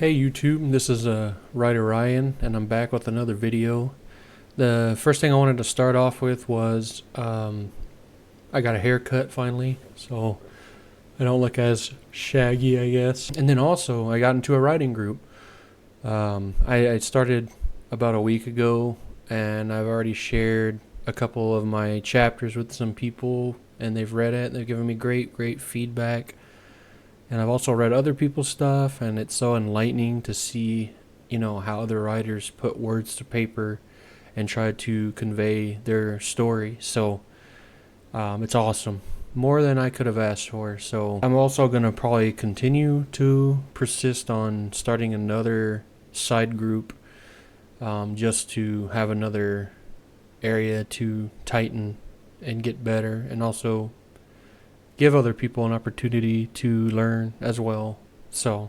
Hey YouTube, this is writer Ryan, and I'm back with another video. The first thing I wanted to start off with was I got a haircut finally, so I don't look as shaggy, I guess. And then also I got into a writing group. I started about a week ago, and I've already shared a couple of my chapters with some people, and they've read it. They've given me great feedback. And I've also read other people's stuff, and it's so enlightening to see, how other writers put words to paper and try to convey their story. So it's awesome. More than I could have asked for. So I'm also going to probably continue to persist on starting another side group, just to have another area to tighten and get better, and also give other people an opportunity to learn as well. So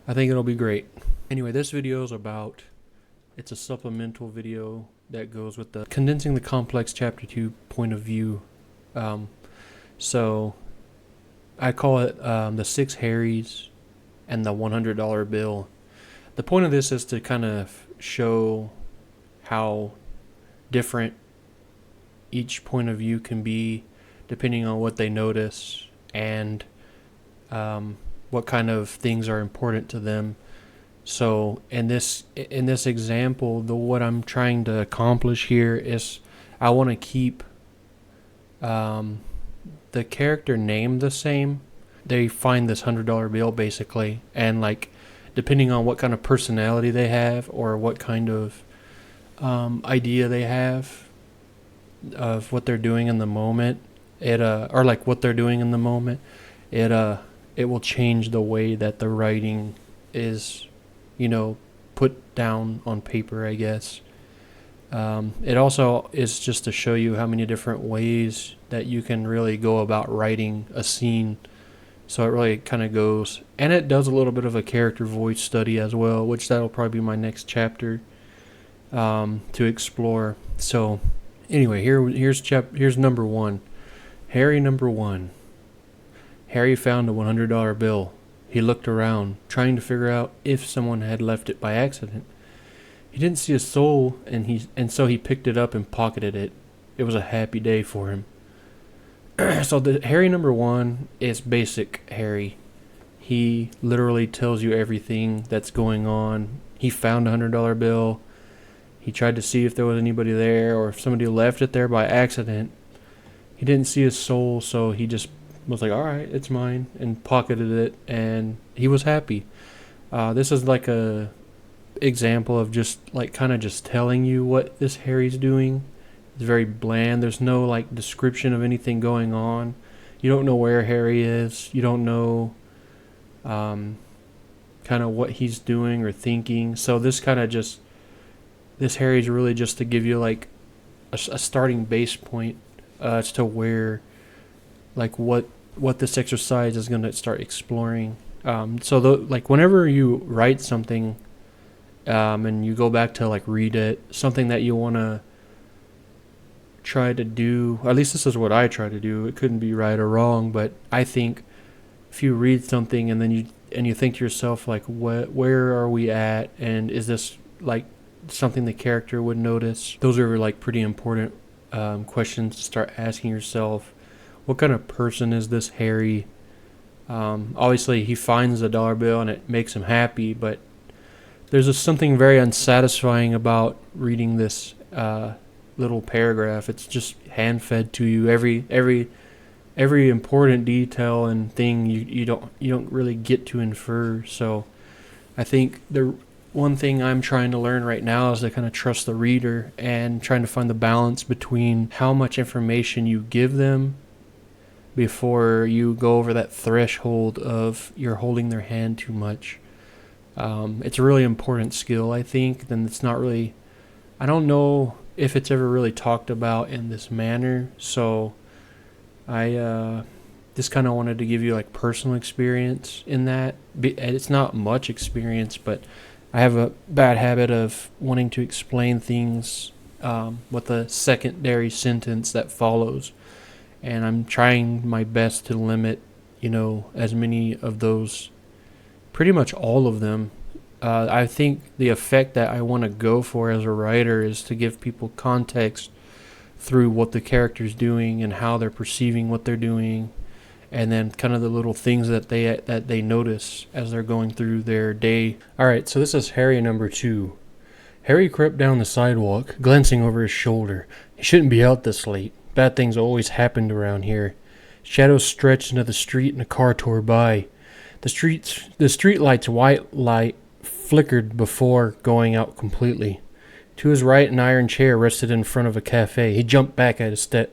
I think it'll be great. Anyway, this video is it's a supplemental video that goes with the Condensing the Complex Chapter 2 point of view. So I call it the 6 Harrys and the $100 bill. The point of this is to kind of show how different each point of view can be, depending on what they notice and what kind of things are important to them. So in this example, what I'm trying to accomplish here is I want to keep the character name the same. They find this $100 bill basically, and depending on what kind of personality they have or what kind of idea they have of what they're doing in the moment, what they're doing in the moment, it will change the way that the writing is, put down on paper, I guess. It also is just to show you how many different ways that you can really go about writing a scene. So it really kind of goes, and it does a little bit of a character voice study as well, which that'll probably be my next chapter to explore. So anyway, here's number 1. Harry number 1. Harry found a $100 bill. He looked around, trying to figure out if someone had left it by accident. He didn't see a soul, and so he picked it up and pocketed it. It was a happy day for him. So the Harry number 1 is basic Harry. He literally tells you everything that's going on. He found a $100 bill. He tried to see if there was anybody there, or if somebody left it there by accident. He didn't see a soul, so he just was like, alright, it's mine, and pocketed it, and he was happy. This is like a example of just just telling you what this Harry's doing. It's very bland. There's no description of anything going on. You don't know where Harry is. You don't know kind of what he's doing or thinking. So this Harry's really just to give you a starting base point as to where what this exercise is going to start exploring. Whenever you write something and you go back to read it, something that you want to try to do, or at least this is what I try to do. It couldn't be right or wrong, but I think if you read something and then you think to yourself where are we at, and is this something the character would notice? Those are pretty important questions to start asking yourself. What kind of person is this Harry? Obviously he finds a dollar bill and it makes him happy, but there's just something very unsatisfying about reading this little paragraph. It's just hand fed to you. Every important detail and thing you don't really get to infer. So I think the one thing I'm trying to learn right now is to kind of trust the reader, and trying to find the balance between how much information you give them before you go over that threshold of you're holding their hand too much. It's a really important skill, I think. Then it's not really, I don't know if it's ever really talked about in this manner. So I just kind of wanted to give you personal experience in that. It's not much experience, but I have a bad habit of wanting to explain things with a secondary sentence that follows. And I'm trying my best to limit, as many of those Pretty much all of them. I think the effect that I want to go for as a writer is to give people context through what the character's doing and how they're perceiving what they're doing, and then kind of the little things that they notice as they're going through their day. All right, so this is Harry number 2. Harry crept down the sidewalk, glancing over his shoulder. He shouldn't be out this late. Bad things always happened around here. Shadows stretched into the street and a car tore by. The street light's white light flickered before going out completely. To his right, an iron chair rested in front of a cafe. He jumped back a step,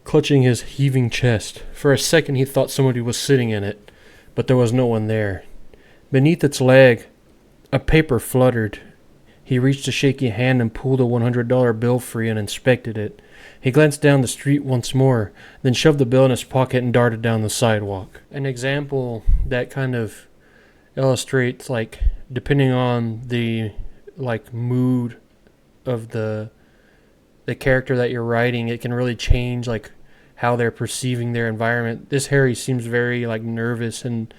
clutching his heaving chest. For a second he thought somebody was sitting in it, but there was no one there. Beneath its leg, a paper fluttered. He reached a shaky hand and pulled a $100 bill free and inspected it. He glanced down the street once more, then shoved the bill in his pocket and darted down the sidewalk. An example that kind of illustrates, like, depending on the, like, mood of the character that you're writing, it can really change, like, how they're perceiving their environment. This Harry seems very, like, nervous and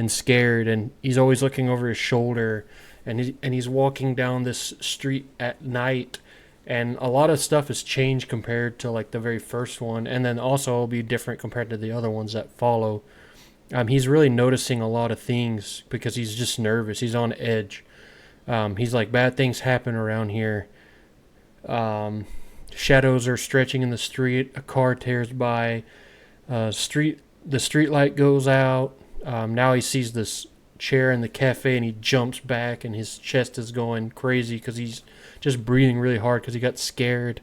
scared, and he's always looking over his shoulder, and he's walking down this street at night, and a lot of stuff has changed compared to, like, the very first one, and then also it'll be different compared to the other ones that follow. He's really noticing a lot of things because he's just nervous. He's on edge. He's like, bad things happen around here. Shadows are stretching in the street. A car tears by. The street light goes out. Now he sees this chair in the cafe and he jumps back and his chest is going crazy because he's just breathing really hard because he got scared.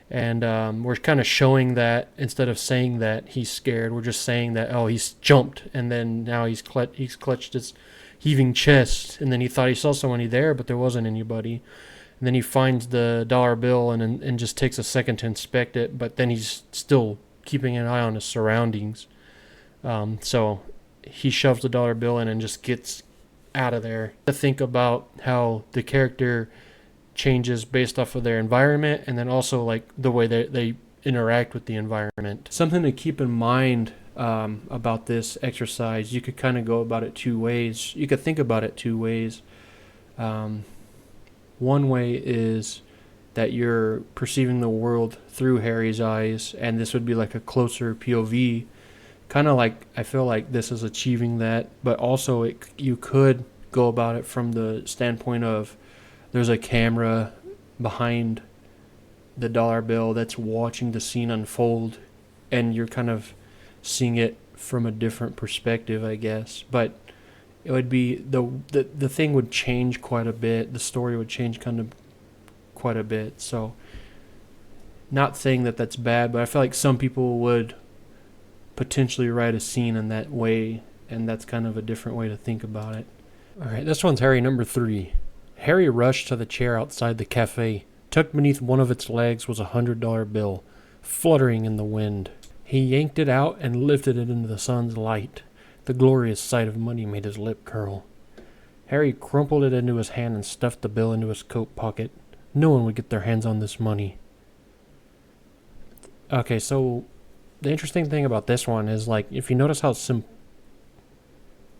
And we're kind of showing that instead of saying that he's scared, we're just saying that, oh, he's jumped, and then now he's clutched his heaving chest, and then he thought he saw somebody there, but there wasn't anybody. And then he finds the dollar bill and just takes a second to inspect it, but then he's still keeping an eye on his surroundings. So he shoves the dollar bill in and just gets out of there. To think about how the character changes based off of their environment, and then also like the way they interact with the environment. Something to keep in mind about this exercise, you could kind of go about it two ways. You could think about it two ways. One way is that you're perceiving the world through Harry's eyes, and this would be like a closer POV. Kind of like, I feel like this is achieving that, but also you could go about it from the standpoint of there's a camera behind the dollar bill that's watching the scene unfold, and you're kind of seeing it from a different perspective, I guess. But it would be the thing would change quite a bit. The story would change kind of quite a bit. So, not saying that that's bad, but I feel like some people would potentially write a scene in that way, and that's kind of a different way to think about it. All right, this one's Harry number 3. Harry rushed to the chair outside the cafe. Tucked beneath one of its legs was a $100 bill, fluttering in the wind. He yanked it out and lifted it into the sun's light. The glorious sight of money made his lip curl. Harry crumpled it into his hand and stuffed the bill into his coat pocket. No one would get their hands on this money. Okay, so the interesting thing about this one is, like, if you notice how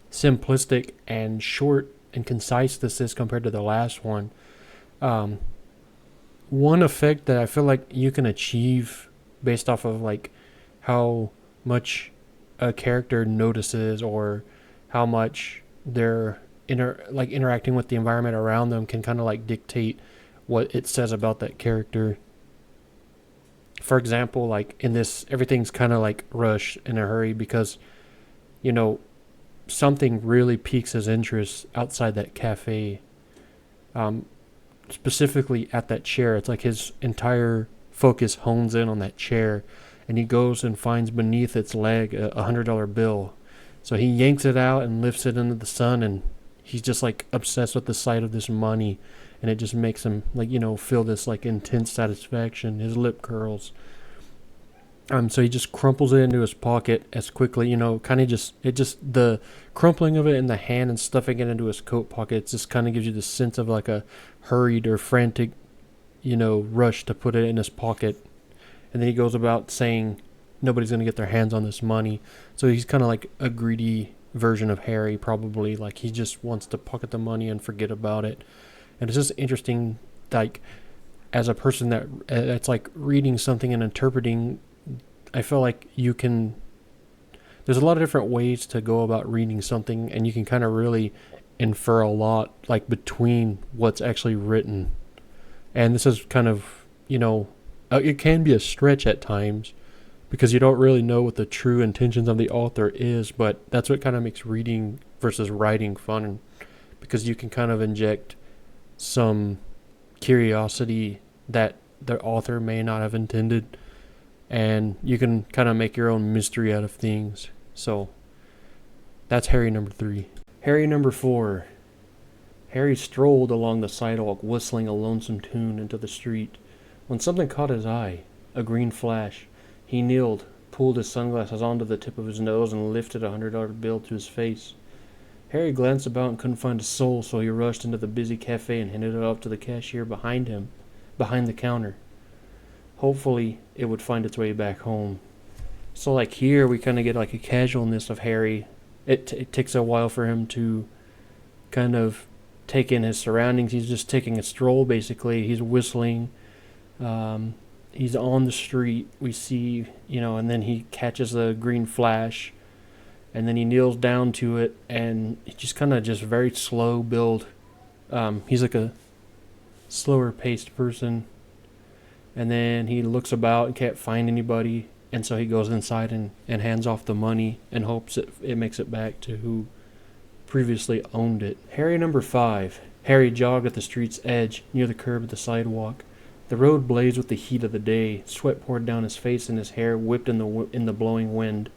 simplistic and short and concise this is compared to the last one, one effect that I feel like you can achieve based off of like how much a character notices or how much they're interacting with the environment around them can kind of like dictate what it says about that character. For example, like in this, everything's kind of like rushed in a hurry because, you know, something really piques his interest outside that cafe. Specifically at that chair. It's like his entire focus hones in on that chair, and he goes and finds beneath its leg a $100 bill. So he yanks it out and lifts it into the sun, and he's just like obsessed with the sight of this money, and it just makes him, like, you know, feel this like intense satisfaction. His lip curls. So he just crumples it into his pocket as quickly, you know, the crumpling of it in the hand and stuffing it into his coat pocket, it just kind of gives you the sense of like a hurried or frantic, you know, rush to put it in his pocket. And then he goes about saying, nobody's going to get their hands on this money. So he's kind of like a greedy version of Harry, probably. Like, he just wants to pocket the money and forget about it. And it's just interesting, like, as a person that's like reading something and interpreting, I feel like there's a lot of different ways to go about reading something, and you can kind of really infer a lot, like, between what's actually written. And this is kind of, it can be a stretch at times because you don't really know what the true intentions of the author is, but that's what kind of makes reading versus writing fun, because you can kind of inject some curiosity that the author may not have intended, and you can kind of make your own mystery out of things. So that's Harry number 3. Harry number 4. Harry strolled along the sidewalk, whistling a lonesome tune into the street, when something caught his eye, a green flash. He kneeled, pulled his sunglasses onto the tip of his nose, and lifted a $100 bill to his face. Harry glanced about and couldn't find a soul, so he rushed into the busy cafe and handed it off to the cashier behind the counter. Hopefully, it would find its way back home. So, like, here we kind of get like a casualness of Harry. It takes a while for him to kind of take in his surroundings. He's just taking a stroll, basically. He's whistling. He's on the street. We see, and then he catches a green flash, and then he kneels down to it, and it's just kind of just very slow build. He's like a slower paced person, and then he looks about and can't find anybody, and so he goes inside and hands off the money and hopes it makes it back to who previously owned it. Harry number 5. Harry jogged at the street's edge near the curb of the sidewalk. The road blazed with the heat of the day. Sweat poured down his face and his hair whipped in the blowing wind.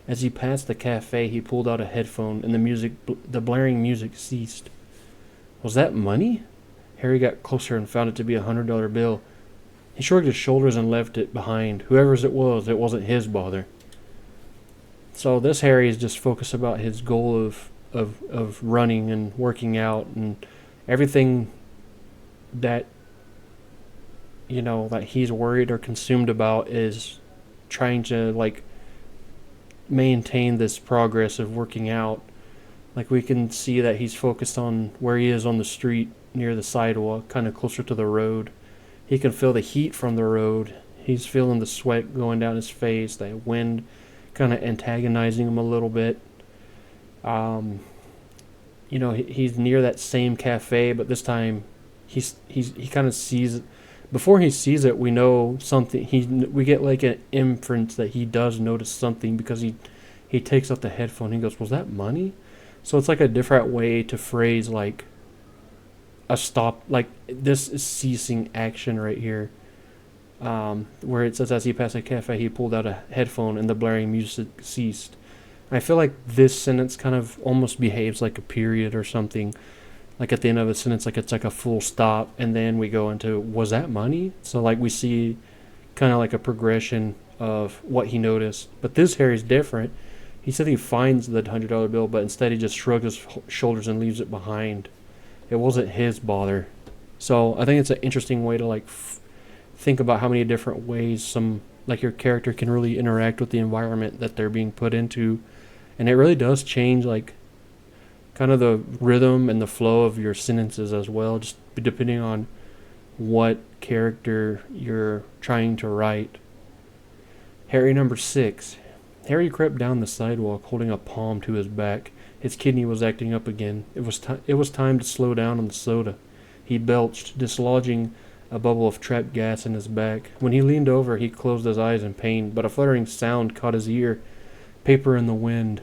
As he passed the cafe, he pulled out a headphone, and the blaring music ceased. Was that money? Harry got closer and found it to be a $100 bill. He shrugged his shoulders and left it behind. Whoever's it wasn't his bother. So this Harry is just focused about his goal of running and working out, and everything that that he's worried or consumed about is trying to, like, maintain this progress of working out. Like, we can see that he's focused on where he is on the street near the sidewalk, kind of closer to the road. He can feel the heat from the road. He's feeling the sweat going down his face, the wind kind of antagonizing him a little bit. He's near that same cafe, but this time he kind of sees. Before he sees it, we know something. We get like an inference that he does notice something, because he takes out the headphone. And he goes, "Was that money?" So it's like a different way to phrase like a stop. Like, this is ceasing action right here, where it says as he passed a cafe, he pulled out a headphone and the blaring music ceased. I feel like this sentence kind of almost behaves like a period or something. Like, at the end of a sentence, like, it's like a full stop, and then we go into, was that money? So, like, we see kind of like a progression of what he noticed. But this Harry's different. He said he finds the $100 bill, but instead he just shrugs his shoulders and leaves it behind. It wasn't his bother. So I think it's an interesting way to, like, think about how many different ways your character can really interact with the environment that they're being put into. And it really does change, like, kind of the rhythm and the flow of your sentences as well, just depending on what character you're trying to write. Harry number 6. Harry crept down the sidewalk, holding a palm to his back. His kidney was acting up again. It was time to slow down on the soda. He belched, dislodging a bubble of trapped gas in his back. When he leaned over, he closed his eyes in pain, but a fluttering sound caught his ear. Paper in the wind.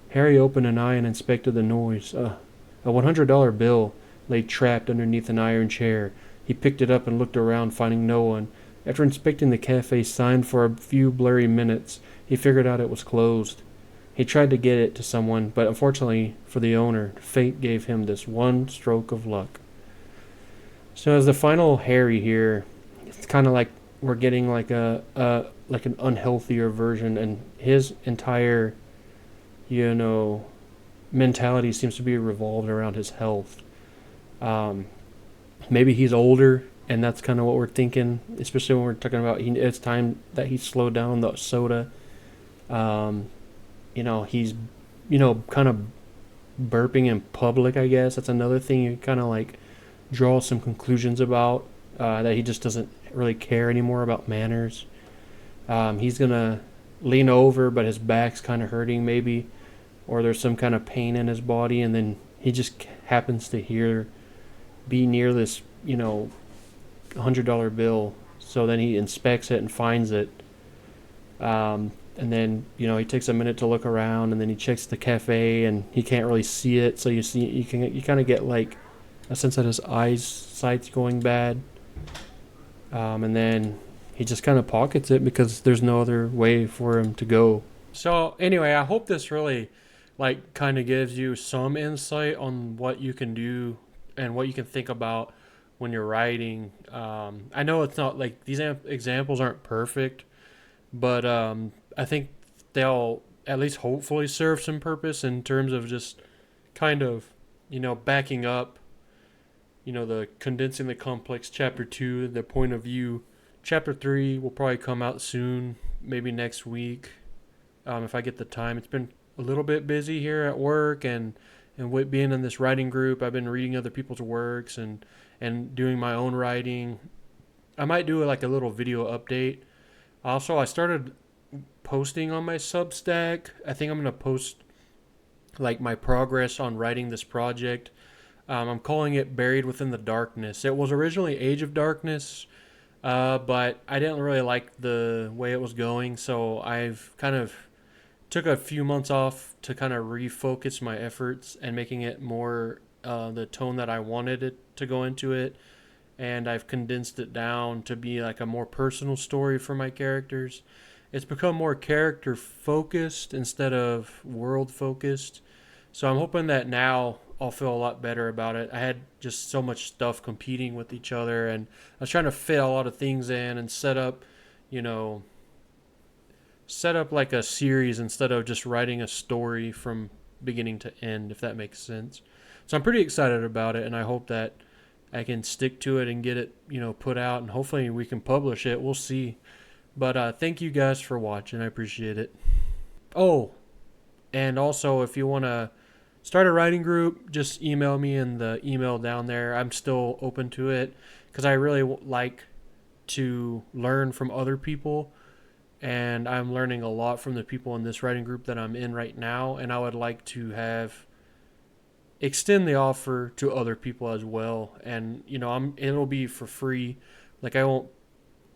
Harry opened an eye and inspected the noise. A $100 bill lay trapped underneath an iron chair. He picked it up and looked around, finding no one. After inspecting the cafe sign for a few blurry minutes, he figured out it was closed. He tried to get it to someone, but unfortunately for the owner, fate gave him this one stroke of luck. So as the final Harry here, it's kind of like we're getting like an unhealthier version, and his entire mentality seems to be revolved around his health. Maybe he's older, and that's kind of what we're thinking, especially when we're talking about it's time that he slowed down the soda. Um, he's kind of burping in public. I guess that's another thing you kind of like draw some conclusions about, that he just doesn't really care anymore about manners. He's gonna lean over, but his back's kind of hurting maybe, or there's some kind of pain in his body, and then he just happens to be near this, $100 bill. So then he inspects it and finds it. And then he takes a minute to look around, and then he checks the cafe, and he can't really see it. So you kind of get like a sense that his eyesight's going bad. And then he just kind of pockets it because there's no other way for him to go. So anyway, I hope this really like kind of gives you some insight on what you can do and what you can think about when you're writing. I know it's not like these examples aren't perfect, but I think they'll at least hopefully serve some purpose in terms of just kind of backing up the Condensing the Complex Chapter 2, the point of view. Chapter 3 will probably come out soon, maybe next week, if I get the time. It's been a little bit busy here at work, and with being in this writing group, I've been reading other people's works and doing my own writing. I might do like a little video update. Also, I started posting on my Substack. I think I'm going to post like my progress on writing this project. I'm calling it Buried Within the Darkness. It was originally Age of Darkness, but I didn't really like the way it was going, so I've kind of took a few months off to kind of refocus my efforts and making it more the tone that I wanted it to go into it. And I've condensed it down to be like a more personal story for my characters. It's become more character focused instead of world focused. So I'm hoping that now I'll feel a lot better about it. I had just so much stuff competing with each other, and I was trying to fit a lot of things in and set up like a series instead of just writing a story from beginning to end, if that makes sense. So I'm pretty excited about it, and I hope that I can stick to it and get it, put out, and hopefully we can publish it. We'll see. But thank you guys for watching. I appreciate it. Oh, and also if you want to start a writing group, just email me in the email down there. I'm still open to it because I really like to learn from other people, and I'm learning a lot from the people in this writing group that I'm in right now, and I would like to extend the offer to other people as well. And it'll be for free. Like, I won't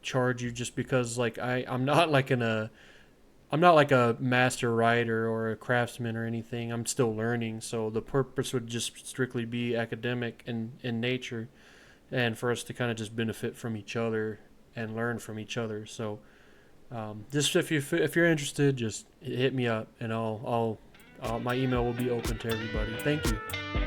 charge you just because like I'm not like I'm not like a master writer or a craftsman or anything. I'm still learning, so the purpose would just strictly be academic in nature, and for us to kind of just benefit from each other and learn from each other. So just if you're interested, just hit me up, and I'll my email will be open to everybody. Thank you.